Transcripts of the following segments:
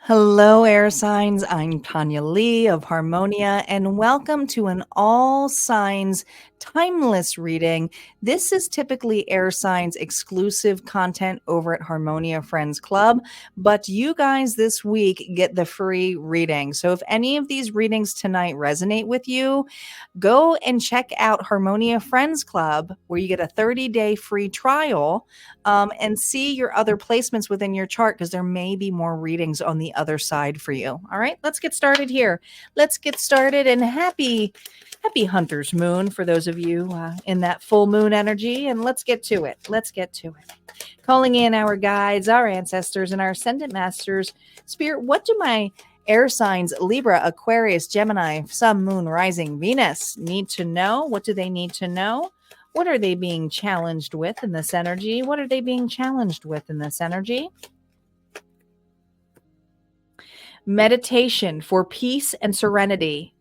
Hello, air signs. I'm Tanya Lee of Harmonia, and welcome to an all signs timeless reading. This is typically air signs exclusive content over at Harmonia Friends Club, but you guys this week get the free reading. So if any of these readings tonight resonate with you, go and check out Harmonia Friends Club, where you get a 30-day free trial, and see your other placements within your chart, because there may be more readings on the other side for you. All right, let's get started here. Let's get started, and happy Hunter's Moon for those of you in that full moon energy, and let's get to it. Calling in our guides, our ancestors, and our ascendant masters. Spirit, what do my air signs Libra, Aquarius, Gemini, Sun, Moon, Rising, Venus need to know? What do they need to know? What are they being challenged with in this energy? Meditation for peace and serenity.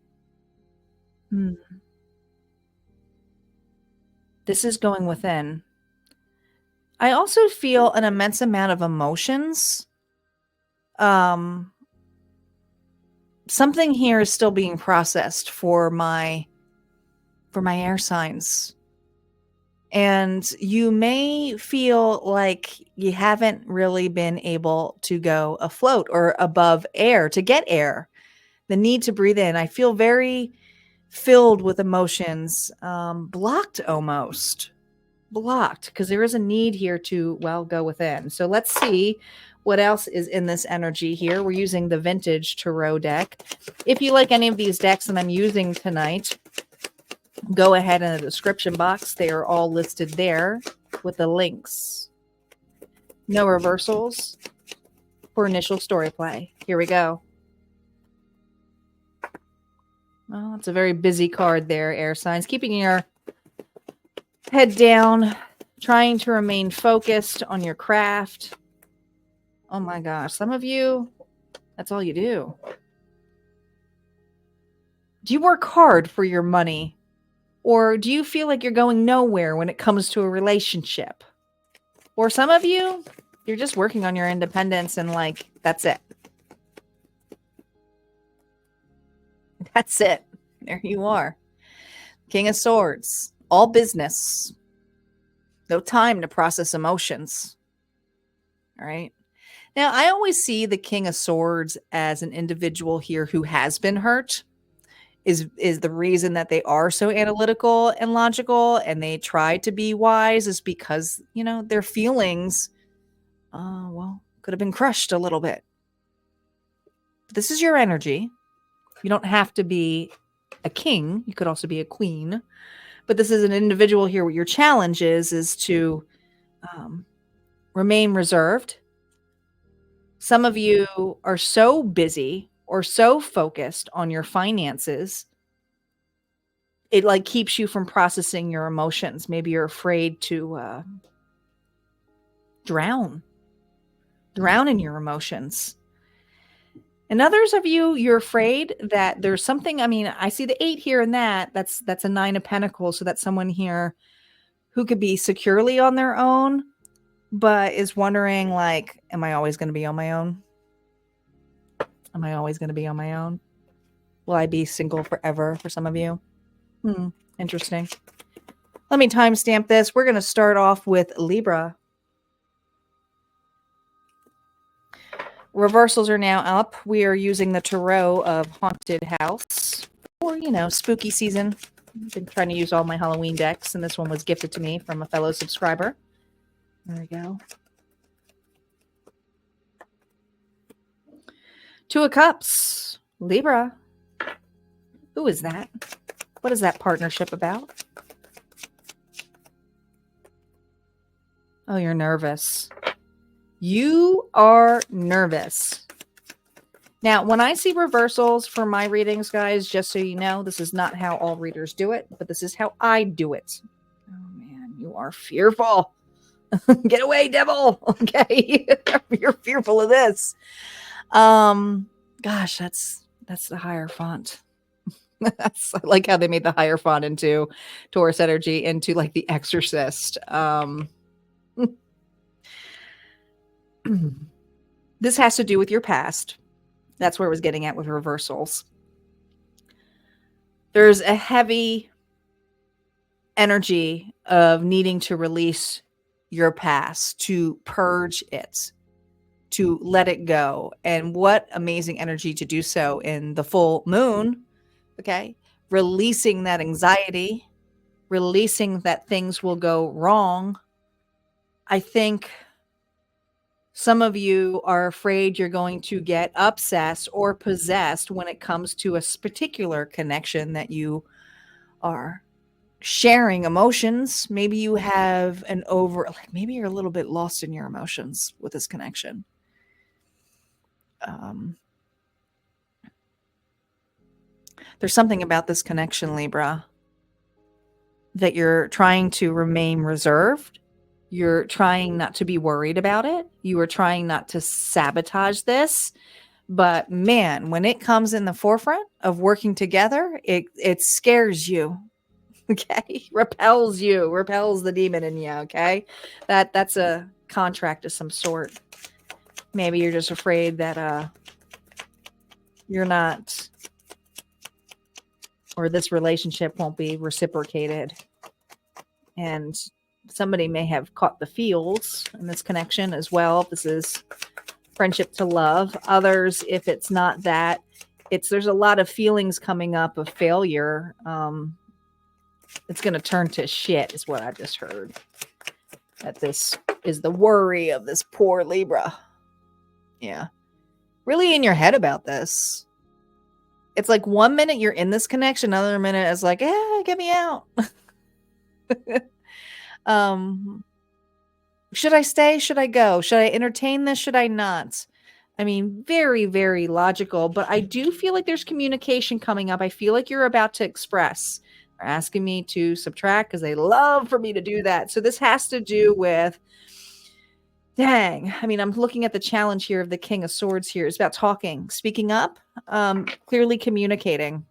This is going within. I also feel an immense amount of emotions. Something here is still being processed for my air signs. And you may feel like you haven't really been able to go afloat or above air, to get air. The need to breathe in. I feel very filled with emotions, blocked almost. Blocked, because there is a need here to, well, go within. So let's see what else is in this energy here. We're using the vintage tarot deck. If you like any of these decks that I'm using tonight, go ahead in the description box. They are all listed there with the links. No reversals for initial story play. Here we go. Well, it's a very busy card there, air signs. Keeping your head down, trying to remain focused on your craft. Oh my gosh, some of you, that's all you do. Do you work hard for your money? Or do you feel like you're going nowhere when it comes to a relationship? Or some of you, you're just working on your independence and like, that's it. That's it. There you are. King of Swords. All business. No time to process emotions. All right. Now, I always see the King of Swords as an individual here who has been hurt. Is the reason that they are so analytical and logical and they try to be wise is because, you know, their feelings, well, could have been crushed a little bit. This is your energy. You don't have to be a king. You could also be a queen. But this is an individual here. What your challenge is to remain reserved. Some of you are so busy or so focused on your finances, it like keeps you from processing your emotions. Maybe you're afraid to drown in your emotions. And others of you, you're afraid that there's something. I mean, I see the 8 here and that's a 9 of Pentacles. So that's someone here who could be securely on their own, but is wondering like, am I always going to be on my own? Am I always going to be on my own? Will I be single forever for some of you? Interesting. Let me timestamp this. We're going to start off with Libra. Reversals are now up. We are using the Tarot of Haunted House or, you know, spooky season. I've been trying to use all my Halloween decks, and this one was gifted to me from a fellow subscriber. There we go. 2 of Cups, Libra. Who is that? What is that partnership about? Oh, you're nervous. You are nervous. Now, when I see reversals for my readings, guys, just so you know, this is not how all readers do it, but this is how I do it. Oh, man. You are fearful. Get away, devil. Okay. You're fearful of this. Gosh, that's the Hierophant. I like how they made the Hierophant into Taurus energy into like the Exorcist. This has to do with your past. That's where it was getting at with reversals. There's a heavy energy of needing to release your past, to purge it, to let it go. And what amazing energy to do so in the full moon. Okay. Releasing that anxiety, releasing that things will go wrong. I think some of you are afraid you're going to get obsessed or possessed when it comes to a particular connection that you are sharing emotions. Maybe you have maybe you're a little bit lost in your emotions with this connection. There's something about this connection, Libra, that you're trying to remain reserved. You're trying not to be worried about it. You are trying not to sabotage this. But man, when it comes in the forefront of working together, it scares you. Okay. Repels the demon in you. Okay. That's a contract of some sort. Maybe you're just afraid that you're not, or this relationship won't be reciprocated. And somebody may have caught the feels in this connection as well. This is friendship to love. Others, if it's not that, there's a lot of feelings coming up of failure. It's going to turn to shit is what I just heard. That this is the worry of this poor Libra. Yeah. Really in your head about this. It's like 1 minute you're in this connection, another minute is like, get me out. Should I stay? Should I go? Should I entertain this? Should I not? I mean, very, very logical, but I do feel like there's communication coming up. I feel like you're about to express. They're asking me to subtract because they love for me to do that. So this has to do with, dang. I mean, I'm looking at the challenge here of the King of Swords here. It's about talking, speaking up, clearly communicating.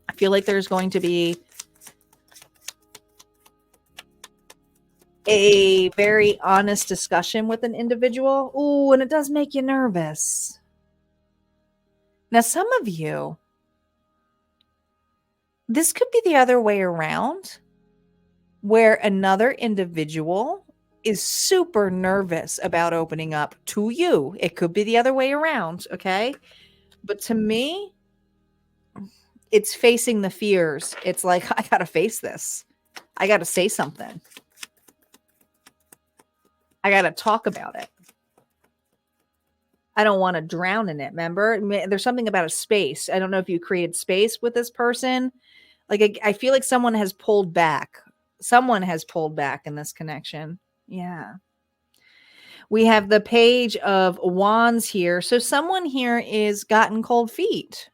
I feel like there's going to be a very honest discussion with an individual. Ooh, and it does make you nervous. Now, some of you, this could be the other way around, where another individual is super nervous about opening up to you. It could be the other way around, okay? But to me, it's facing the fears. It's like, I got to face this. I got to say something. I got to talk about it. I don't want to drown in it. Remember, there's something about a space. I don't know if you created space with this person. Like, I feel like someone has pulled back. Someone has pulled back in this connection. Yeah. We have the Page of Wands here. So someone here is gotten cold feet.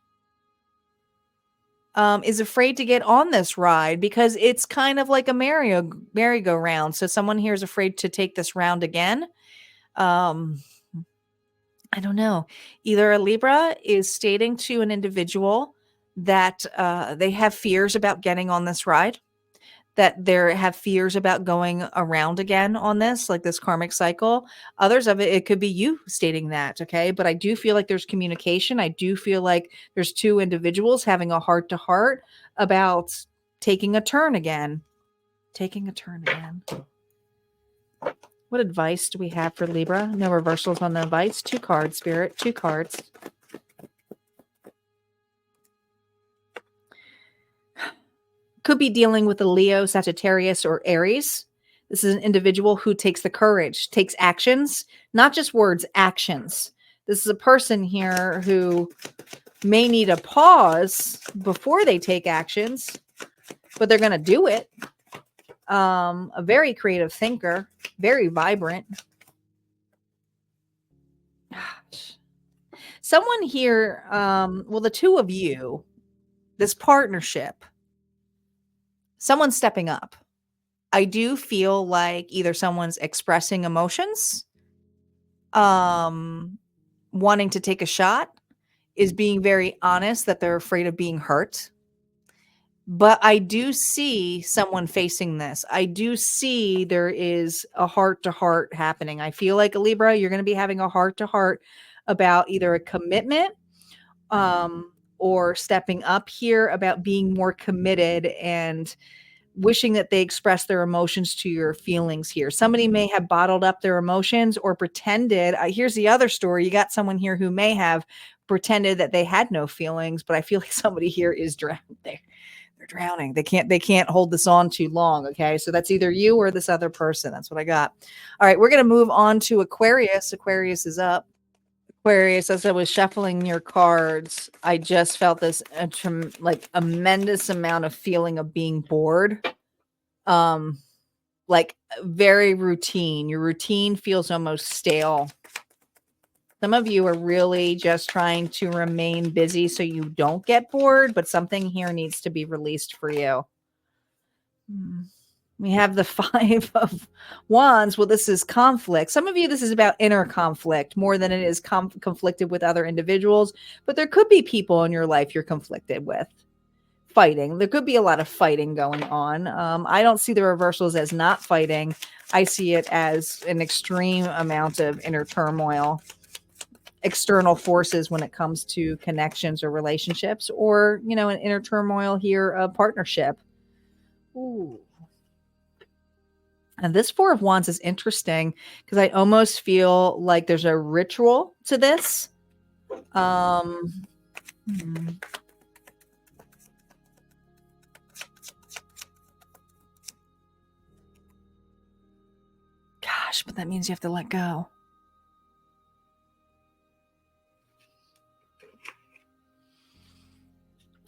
Is afraid to get on this ride because it's kind of like a merry-go-round. So someone here is afraid to take this round again. I don't know. Either a Libra is stating to an individual that they have fears about getting on this ride, that they have fears about going around again on this, like this karmic cycle. Others of it could be you stating that, okay? But I do feel like there's communication. I do feel like there's two individuals having a heart-to-heart about taking a turn again. Taking a turn again. What advice do we have for Libra? No reversals on the advice. 2 cards, Spirit. 2 cards. Could be dealing with a Leo, Sagittarius, or Aries. This is an individual who takes the courage, takes actions, not just words, actions. This is a person here who may need a pause before they take actions, but they're going to do it. A very creative thinker, very vibrant. Someone here, well, the two of you, this partnership, someone's stepping up. I do feel like either someone's expressing emotions, um, wanting to take a shot, is being very honest that they're afraid of being hurt. But I do see someone facing this. I do see there is a heart to heart happening. I feel like a Libra, you're going to be having a heart to heart about either a commitment, or stepping up here, about being more committed and wishing that they express their emotions to your feelings here. Somebody may have bottled up their emotions or pretended. Here's the other story. You got someone here who may have pretended that they had no feelings, but I feel like somebody here is drowned. They're drowning. They can't hold this on too long. Okay. So that's either you or this other person. That's what I got. All right. We're going to move on to Aquarius. Aquarius is up. Aquarius, as I was shuffling your cards, I just felt this like a tremendous amount of feeling of being bored. Like very routine. Your routine feels almost stale. Some of you are really just trying to remain busy so you don't get bored, but something here needs to be released for you. We have the 5 of Wands. Well, this is conflict. Some of you, this is about inner conflict more than it is conflicted with other individuals, but there could be people in your life you're conflicted with. Fighting. There could be a lot of fighting going on. I don't see the reversals as not fighting. I see it as an extreme amount of inner turmoil, external forces when it comes to connections or relationships, or, an inner turmoil here of partnership. Ooh. And this 4 of Wands is interesting because I almost feel like there's a ritual to this. Gosh, but that means you have to let go.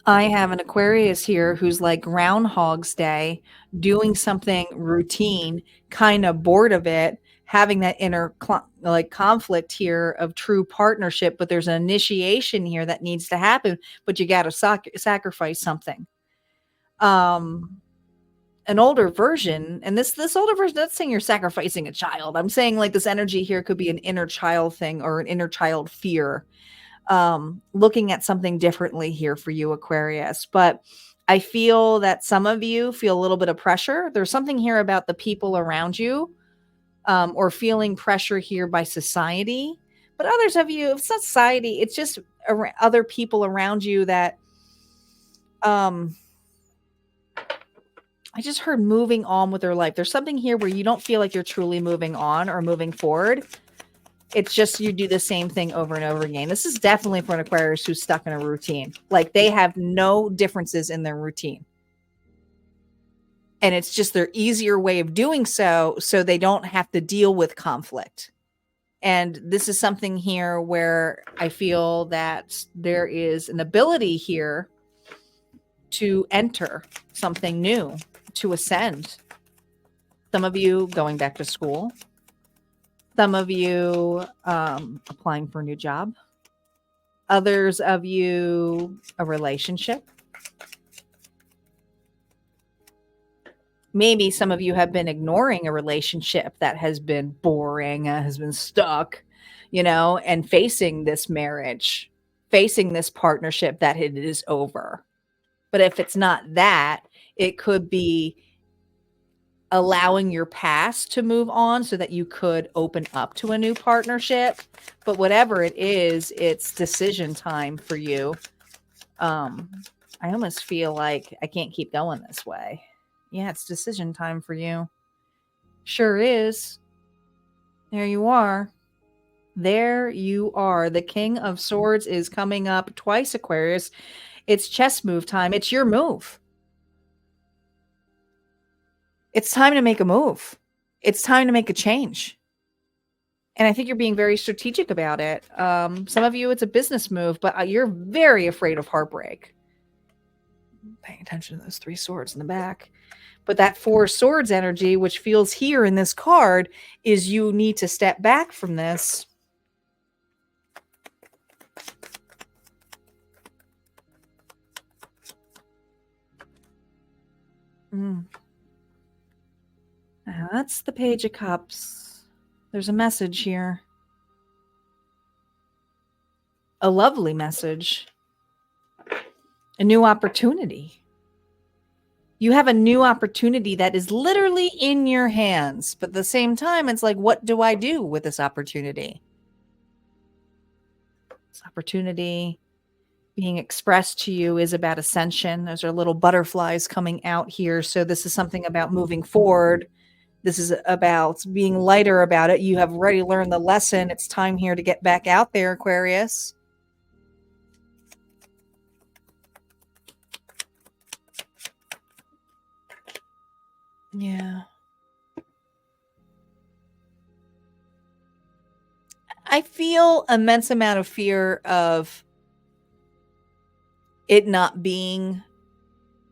I have an Aquarius here who's like Groundhog's Day, doing something routine, kind of bored of it, having that inner conflict here of true partnership, but there's an initiation here that needs to happen, but you got to sacrifice something. An older version, and this older version, not saying you're sacrificing a child. I'm saying like this energy here could be an inner child thing or an inner child fear. Looking at something differently here for you, Aquarius. But I feel that some of you feel a little bit of pressure. There's something here about the people around you, or feeling pressure here by society. But others of you, it's not society, it's just other people around you that, I just heard moving on with their life. There's something here where you don't feel like you're truly moving on or moving forward. It's just you do the same thing over and over again. This is definitely for an Aquarius who's stuck in a routine. Like they have no differences in their routine. And it's just their easier way of doing so they don't have to deal with conflict. And this is something here where I feel that there is an ability here to enter something new, to ascend. Some of you going back to school. Some of you applying for a new job. Others of you, a relationship. Maybe some of you have been ignoring a relationship that has been boring, has been stuck, and facing this marriage, facing this partnership that it is over. But if it's not that, it could be allowing your past to move on so that you could open up to a new partnership. But whatever it is, it's decision time for you. I almost feel like I can't keep going this way. Yeah, it's decision time for you. Sure is. There you are. There you are. The King of Swords is coming up twice, Aquarius. It's chess move time. It's your move. It's time to make a move. It's time to make a change. And I think you're being very strategic about it. Some of you, it's a business move, but you're very afraid of heartbreak. Paying attention to those 3 swords in the back. But that 4 swords energy, which feels here in this card, is you need to step back from this. That's the Page of Cups. There's a message here. A lovely message. A new opportunity. You have a new opportunity that is literally in your hands. But at the same time, it's like, what do I do with this opportunity? This opportunity being expressed to you is about ascension. Those are little butterflies coming out here. So this is something about moving forward. This is about being lighter about it. You have already learned the lesson. It's time here to get back out there, Aquarius. Yeah. I feel immense amount of fear of it not being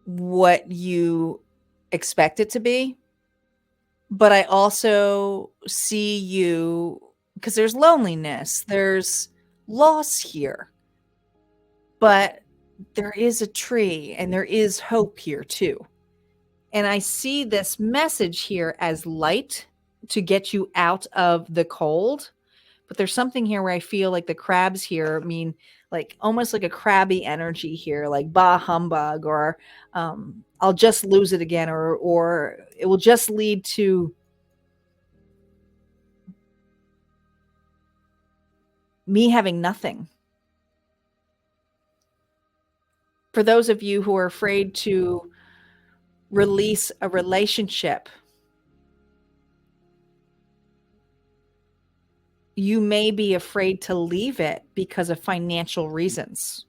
what you expect it to be. But I also see you, because there's loneliness, there's loss here. But there is a tree and there is hope here too. And I see this message here as light to get you out of the cold. But there's something here where I feel like the crabs here mean like almost like a crabby energy here, like bah humbug, or I'll just lose it again, or it will just lead to me having nothing. For those of you who are afraid to release a relationship, you may be afraid to leave it because of financial reasons.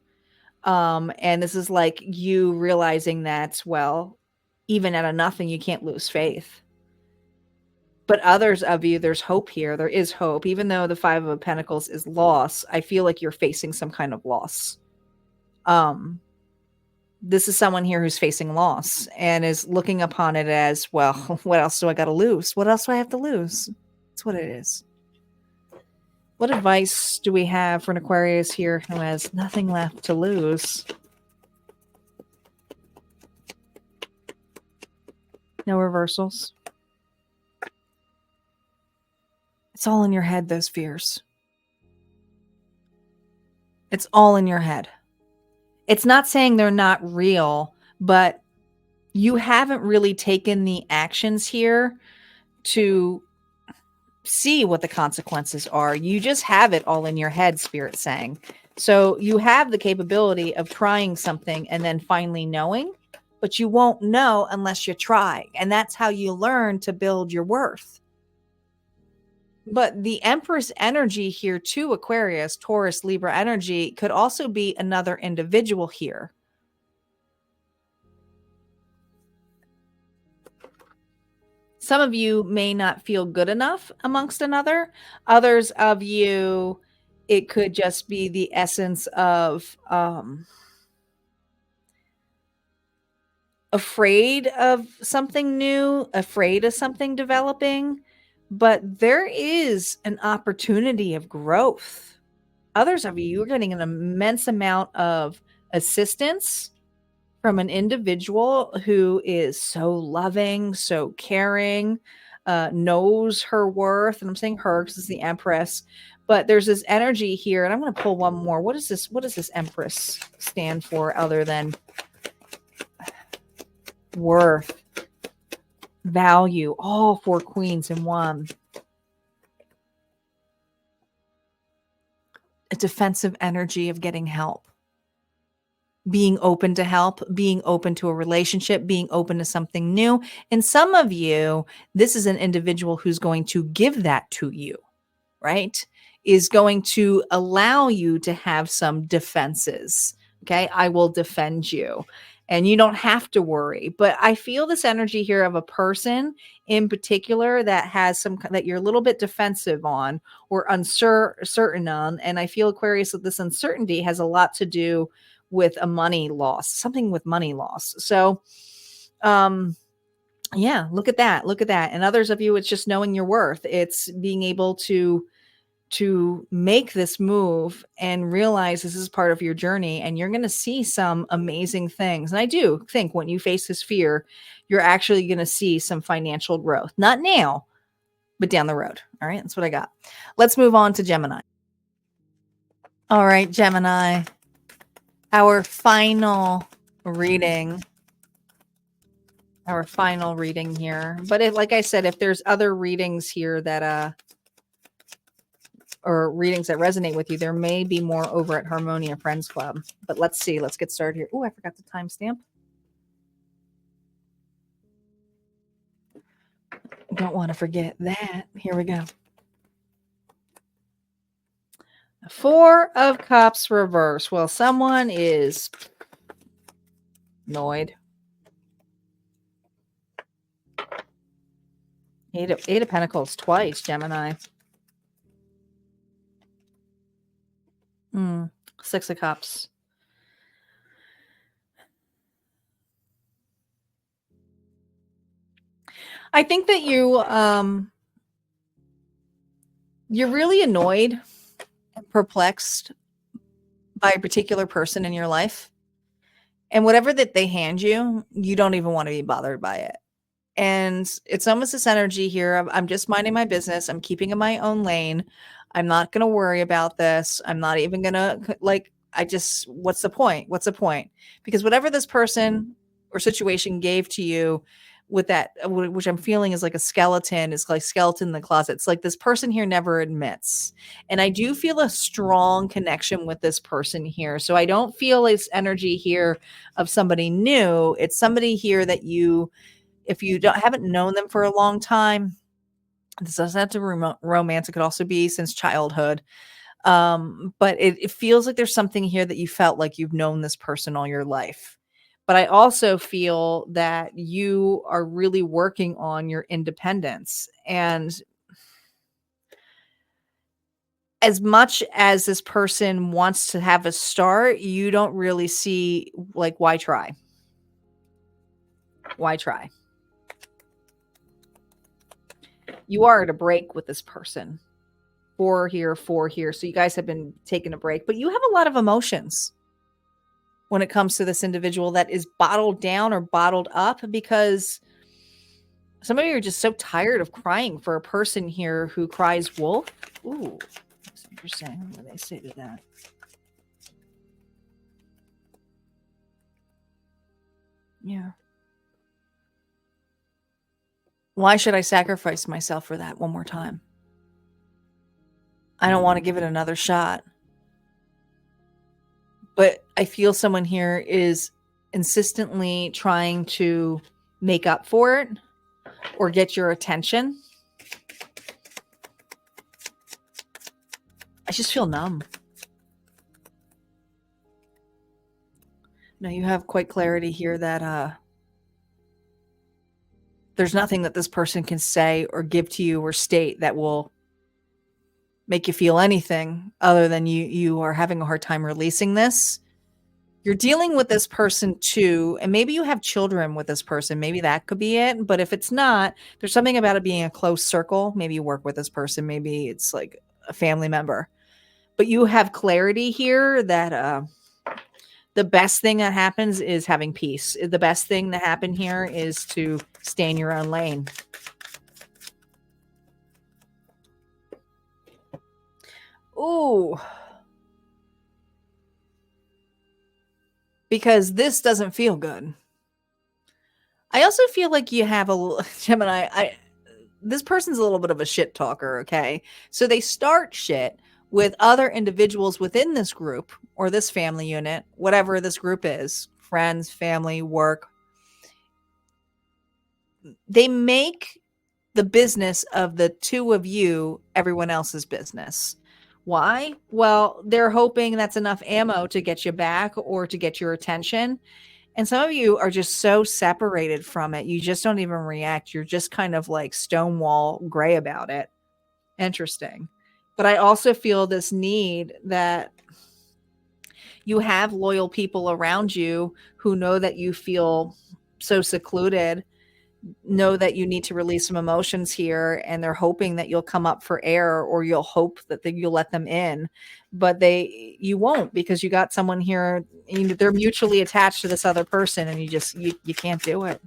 And this is like you realizing that, well, even at a nothing, you can't lose faith. But others of you, there's hope here. There is hope. Even though the Five of Pentacles is loss, I feel like you're facing some kind of loss. This is someone here who's facing loss and is looking upon it as, well, what else do I got to lose? What else do I have to lose? That's what it is. What advice do we have for an Aquarius here who has nothing left to lose? No reversals. It's all in your head, those fears. It's all in your head. It's not saying they're not real, but you haven't really taken the actions here to see what the consequences are. You just have it all in your head, Spirit saying. So you have the capability of trying something and then finally knowing, but you won't know unless you try. And that's how you learn to build your worth. But the Empress energy here too, Aquarius, Taurus, Libra energy could also be another individual here. Some of you may not feel good enough amongst another. Others of you, it could just be the essence of afraid of something new, afraid of something developing. But there is an opportunity of growth. Others of you, you're getting an immense amount of assistance from an individual who is so loving, so caring, knows her worth. And I'm saying her because it's the Empress. But there's this energy here, and I'm going to pull one more. What is this? What does this Empress stand for other than worth, value? All four queens in one. A defensive energy of getting help. Being open to help, being open to a relationship, being open to something new. And some of you, this is an individual who's going to give that to you, right? Is going to allow you to have some defenses. Okay. I will defend you and you don't have to worry. But I feel this energy here of a person in particular that has some, that you're a little bit defensive on or uncertain on. And I feel, Aquarius, that this uncertainty has a lot to do with a money loss, something with money loss. So, yeah, look at that. Look at that. And others of you, it's just knowing your worth. It's being able to to make this move and realize this is part of your journey, and you're going to see some amazing things. And I do think when you face this fear, you're actually going to see some financial growth. Not now, but down the road. All right, that's what I got. Let's move on to Gemini. All right, Gemini, our final reading. Here. But like I said, if there's other readings here that or readings that resonate with you, there may be more over at Harmonia Friends Club. But let's see. Let's get started here. Oh, I forgot the timestamp. Don't want to forget that. Here we go. Four of Cups reverse. Well, someone is annoyed. Eight of Pentacles twice, Gemini. Six of Cups. I think that you're really annoyed and perplexed by a particular person in your life. And whatever that they hand you, you don't even want to be bothered by it. And it's almost this energy here. I'm just minding my business. I'm keeping in my own lane. I'm not going to worry about this. I'm not even going to what's the point? What's the point? Because whatever this person or situation gave to you with that, which I'm feeling is like a skeleton, it's like skeleton in the closet. It's like this person here never admits. And I do feel a strong connection with this person here. So I don't feel this energy here of somebody new. It's somebody here that if you haven't known them for a long time, this doesn't have to be romance. It could also be since childhood. But it feels like there's something here that you felt like you've known this person all your life. But I also feel that you are really working on your independence. And as much as this person wants to have a start, you don't really see, like, why try? Why try? You are at a break with this person. Four here. So you guys have been taking a break, but you have a lot of emotions when it comes to this individual that is bottled down or bottled up, because some of you are just so tired of crying for a person here who cries wolf. Ooh, that's interesting. What do they say to that? Yeah. Why should I sacrifice myself for that one more time? I don't want to give it another shot. But I feel someone here is insistently trying to make up for it or get your attention. I just feel numb. Now you have quite clarity here that there's nothing that this person can say or give to you or state that will make you feel anything other than you are having a hard time releasing this. You're dealing with this person too, and maybe you have children with this person. Maybe that could be it. But if it's not, there's something about it being a close circle. Maybe you work with this person. Maybe it's like a family member. But you have clarity here that the best thing that happens is having peace. The best thing that happened here is to stay in your own lane. Ooh. Because this doesn't feel good. I also feel like you have Gemini, this person's a little bit of a shit talker, okay? So they start shit with other individuals within this group or this family unit, whatever this group is, friends, family, work. They make the business of the two of you everyone else's business. Why? Well, they're hoping that's enough ammo to get you back or to get your attention. And some of you are just so separated from it. You just don't even react. You're just kind of like stonewall gray about it. Interesting. But I also feel this need that you have loyal people around you who know that you feel so secluded know that you need to release some emotions here, and they're hoping that you'll come up for air, or you'll hope that you'll let them in, but you won't, because you got someone here, they're mutually attached to this other person, and you can't do it.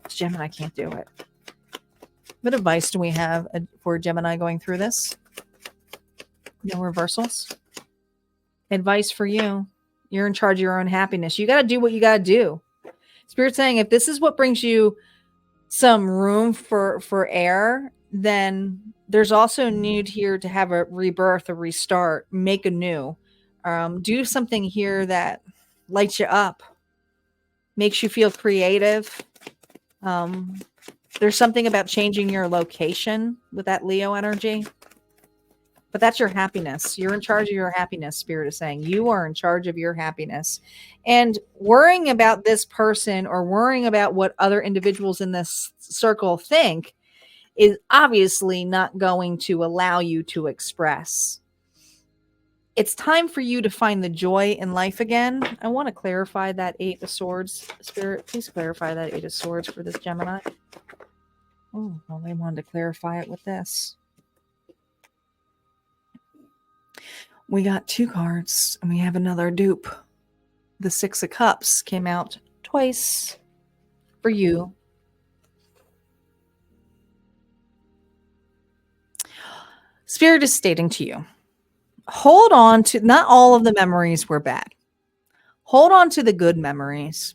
Gemini can't do it. What advice do we have for Gemini going through this? No reversals. Advice for you. You're in charge of your own happiness. You got to do what you got to do. Spirit's saying, if this is what brings you some room for air, then there's also a need here to have a rebirth, a restart, make anew. Do something here that lights you up, makes you feel creative. There's something about changing your location with that Leo energy. But that's your happiness. You're in charge of your happiness, Spirit is saying. You are in charge of your happiness. And worrying about this person or worrying about what other individuals in this circle think is obviously not going to allow you to express. It's time for you to find the joy in life again. I want to clarify that 8 of Swords. Spirit, please clarify that 8 of Swords for this Gemini. Oh, well, they wanted to clarify it with this. We got 2 cards, and we have another dupe. The 6 of Cups came out twice for you. Spirit is stating to you, hold on to, not all of the memories were bad. Hold on to the good memories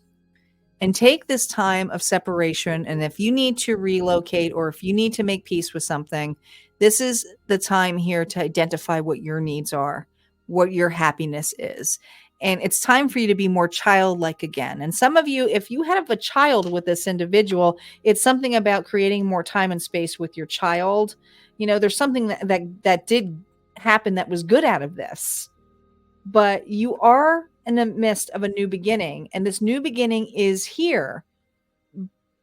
and take this time of separation. And if you need to relocate, or if you need to make peace with something, this is the time here to identify what your needs are, what your happiness is. And it's time for you to be more childlike again. And some of you, if you have a child with this individual, it's something about creating more time and space with your child. There's something that did happen that was good out of this. But you are in the midst of a new beginning, and this new beginning is here.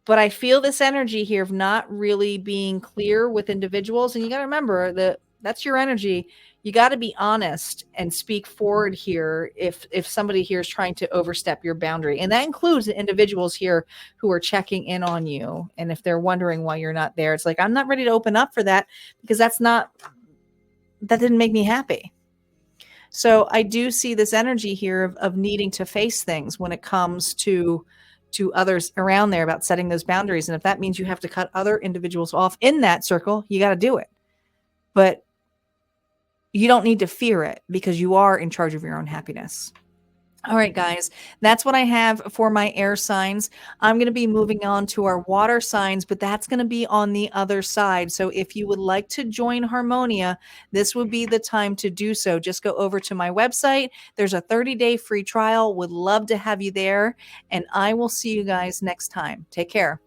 But I feel this energy here of not really being clear with individuals. And you got to remember that that's your energy. You got to be honest and speak forward here if somebody here is trying to overstep your boundary. And that includes the individuals here who are checking in on you. And if they're wondering why you're not there, it's like, I'm not ready to open up for that, because that didn't make me happy. So I do see this energy here of needing to face things when it comes to others around there about setting those boundaries. And if that means you have to cut other individuals off in that circle, you got to do it. But you don't need to fear it, because you are in charge of your own happiness. All right, guys, that's what I have for my air signs. I'm going to be moving on to our water signs, but that's going to be on the other side. So if you would like to join Harmonia, this would be the time to do so. Just go over to my website. There's a 30-day free trial. Would love to have you there. And I will see you guys next time. Take care.